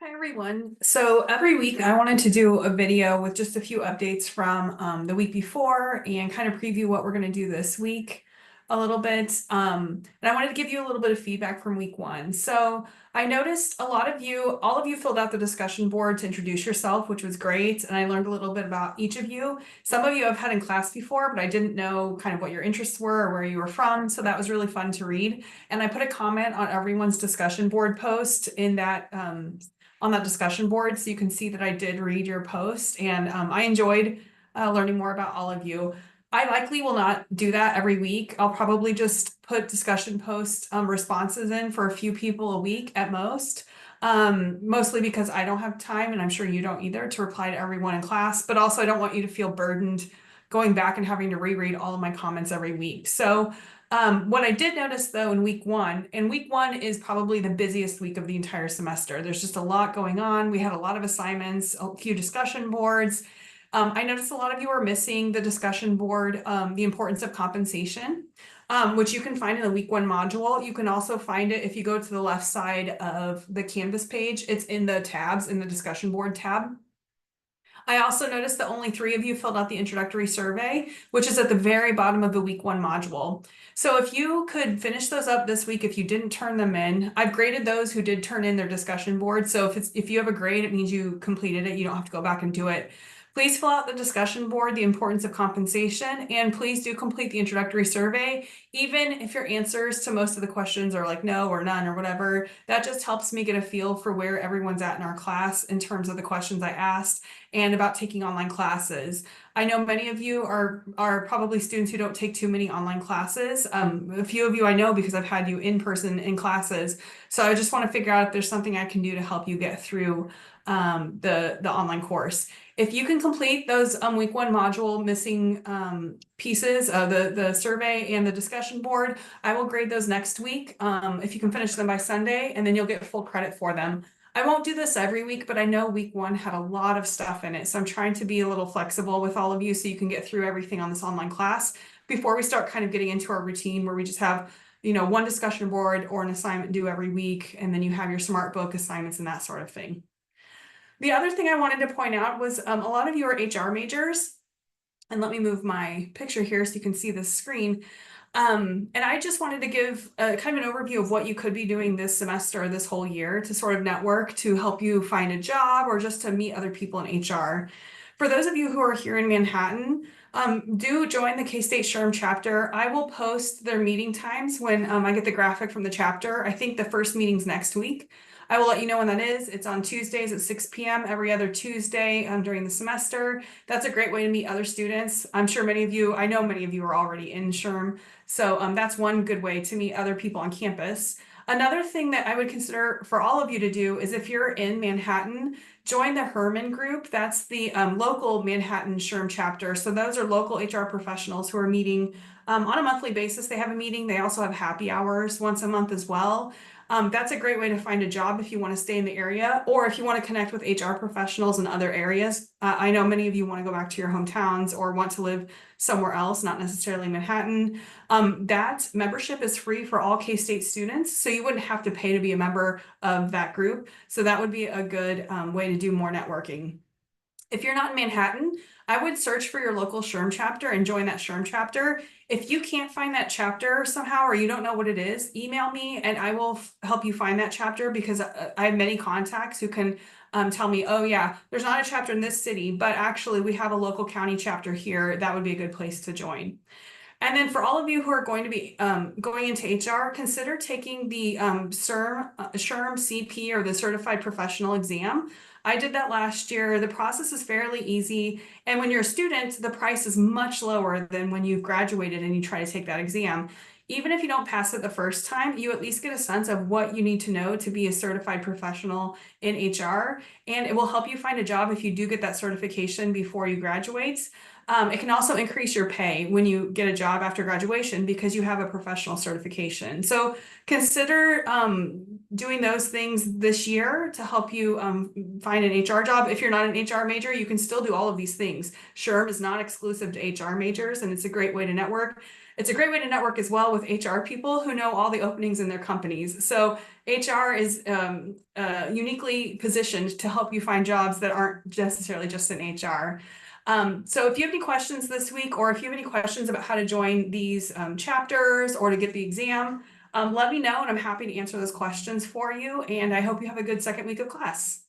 Hi everyone. So every week I wanted to do a video with just a few updates from the week before and kind of preview what we're going to do this week a little bit. And I wanted to give you a little bit of feedback from week one. So I noticed a lot of you, all of you filled out the discussion board to introduce yourself, which was great. And I learned a little bit about each of you. Some of you I've had in class before, but I didn't know kind of what your interests were or where you were from. So that was really fun to read. And I put a comment on everyone's discussion board post in that on that discussion board, so you can see that I did read your post, and I enjoyed learning more about all of you. I likely will not do that every week. I'll probably just put discussion post responses in for a few people a week at most, mostly because I don't have time, and I'm sure you don't either, to reply to everyone in class, but also I don't want you to feel burdened going back and having to reread all of my comments every week. So what I did notice though in week one, and week one is probably the busiest week of the entire semester. There's just a lot going on. We had a lot of assignments, a few discussion boards. I noticed a lot of you are missing the discussion board, the importance of compensation, which you can find in the week one module. You can also find it if you go to the left side of the Canvas page. It's in the tabs in the discussion board tab. I also noticed that only 3 of you filled out the introductory survey, which is at the very bottom of the week one module. So if you could finish those up this week, if you didn't turn them in, I've graded those who did turn in their discussion board. So if you have a grade, it means you completed it. You don't have to go back and do it. Please fill out the discussion board, the importance of compensation, and please do complete the introductory survey. Even if your answers to most of the questions are like no or none or whatever, that just helps me get a feel for where everyone's at in our class in terms of the questions I asked and about taking online classes. I know many of you are probably students who don't take too many online classes. A few of you I know because I've had you in person in classes. So I just want to figure out if there's something I can do to help you get through the online course. If you can complete those week one module missing pieces, the survey and the discussion board, I will grade those next week. If you can finish them by Sunday, and then you'll get full credit for them. I won't do this every week, but I know week one had a lot of stuff in it. So I'm trying to be a little flexible with all of you so you can get through everything on this online class before we start kind of getting into our routine where we just have, one discussion board or an assignment due every week, and then you have your smart book assignments and that sort of thing. The other thing I wanted to point out was a lot of you are HR majors. And let me move my picture here so you can see the screen. And I just wanted to give kind of an overview of what you could be doing this semester or this whole year to sort of network to help you find a job or just to meet other people in HR. For those of you who are here in Manhattan, do join the K-State SHRM chapter. I will post their meeting times when I get the graphic from the chapter. I think the first meeting's next week. I will let you know when that is. It's on Tuesdays at 6 p.m. every other Tuesday during the semester. That's a great way to meet other students. I'm sure I know many of you are already in SHRM. So that's one good way to meet other people on campus. Another thing that I would consider for all of you to do is if you're in Manhattan, join the Herman group. That's the local Manhattan SHRM chapter. So those are local HR professionals who are meeting on a monthly basis. They have a meeting. They also have happy hours once a month as well. That's a great way to find a job if you want to stay in the area or if you want to connect with HR professionals in other areas. I know many of you want to go back to your hometowns or want to live somewhere else, not necessarily Manhattan. That membership is free for all K-State students, so you wouldn't have to pay to be a member of that group. So that would be a good way to do more networking. If you're not in Manhattan, I would search for your local SHRM chapter and join that SHRM chapter. If you can't find that chapter somehow or you don't know what it is, email me and I will help you find that chapter because I have many contacts who can tell me, oh yeah, there's not a chapter in this city, but actually we have a local county chapter here. That would be a good place to join. And then for all of you who are going to be going into HR, consider taking the SHRM CP or the Certified Professional Exam. I did that last year. The process is fairly easy. And when you're a student, the price is much lower than when you've graduated and you try to take that exam. Even if you don't pass it the first time, you at least get a sense of what you need to know to be a certified professional in HR. And it will help you find a job if you do get that certification before you graduate. It can also increase your pay when you get a job after graduation because you have a professional certification. So consider doing those things this year to help you find an HR job. If you're not an HR major, you can still do all of these things. SHRM is not exclusive to HR majors, and it's a great way to network. It's a great way to network as well with HR people who know all the openings in their companies. So HR is uniquely positioned to help you find jobs that aren't necessarily just in HR. So if you have any questions this week, or if you have any questions about how to join these chapters or to get the exam, let me know and I'm happy to answer those questions for you. And I hope you have a good second week of class.